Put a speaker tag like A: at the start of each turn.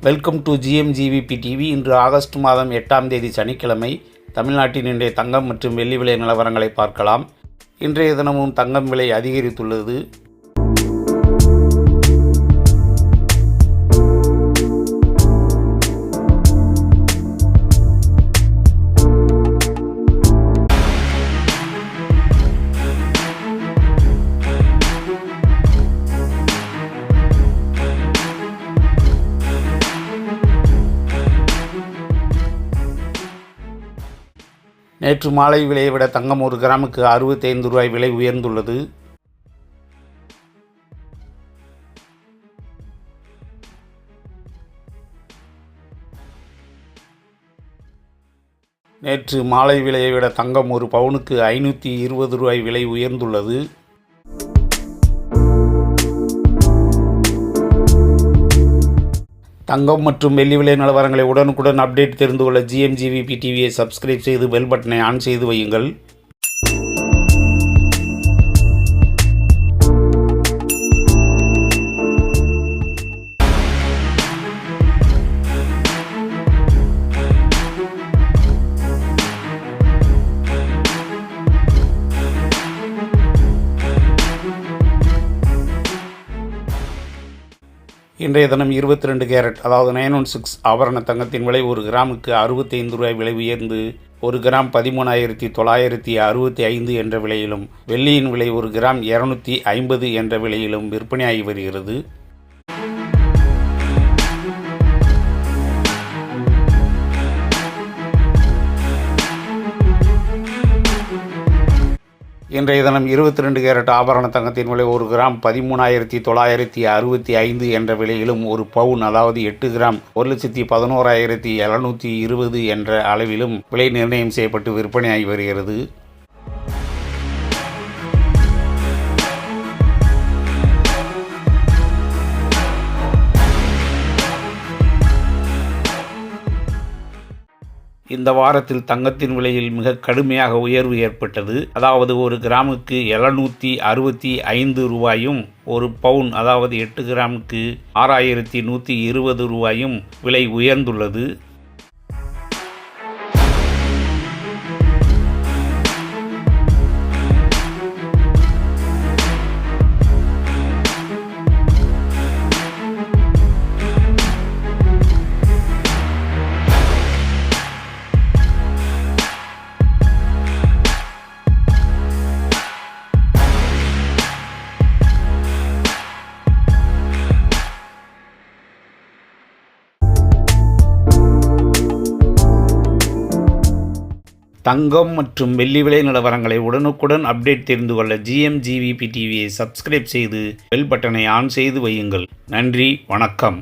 A: Welcome to GMGVP TV. இன்று August மாதம் 8ஆம் தேதி சனிக்கிழமை. தமிழ்நாட்டின் இன்றைய தங்கம் மற்றும் வெள்ளி விலை நிலவரங்களை பார்க்கலாம். இன்றைய தினமும் தங்கம் விலை அதிகரித்துள்ளது. நேற்று மாலை விலையை விட தங்கம் ஒரு கிராமுக்கு 65 ரூபாய் விலை உயர்ந்துள்ளது. நேற்று மாலை விலையை விட தங்கம் ஒரு பவுனுக்கு 520 ரூபாய் விலை உயர்ந்துள்ளது. தங்கம் மற்றும் வெள்ளி விலை நிலவரங்களை உடனுக்குடன் அப்டேட் தெரிந்து கொள்ள GMGVP டிவியை சப்ஸ்கிரைப் செய்து பெல் பட்டனை ஆன் செய்து வையுங்கள். இன்றைய தினம் 22 கேரட் அதாவது 916 ஆபரண தங்கத்தின் விலை ஒரு கிராமுக்கு 65 ரூபாய் விலை உயர்ந்து ஒரு கிராம் 13,965 என்ற விலையிலும், வெள்ளியின் விலை ஒரு கிராம் 250 என்ற விலையிலும் விற்பனையாகி வருகிறது. இன்றைய தினம் 22 கேரட் ஆபரண தங்கத்தின் விலை ஒரு கிராம் 13,965 என்ற விலையிலும், ஒரு பவுன் அதாவது 8 கிராம் 1,11,720 என்ற அளவிலும் விலை நிர்ணயம் செய்யப்பட்டு விற்பனையாகி வருகிறது. இந்த வாரத்தில் தங்கத்தின் விலையில் மிக கடுமையாக உயர்வு ஏற்பட்டது. அதாவது ஒரு கிராமுக்கு 765 ரூபாயும், ஒரு பவுன் அதாவது 8 கிராமுக்கு 6,120 ரூபாயும் விலை உயர்ந்துள்ளது. தங்கம் மற்றும் வெள்ளி விலை நிலவரங்களை உடனுக்குடன் அப்டேட் தெரிந்து கொள்ள GMGVP டிவியை சப்ஸ்கிரைப் செய்து பெல் பட்டனை ஆன் செய்து வையுங்கள். நன்றி, வணக்கம்.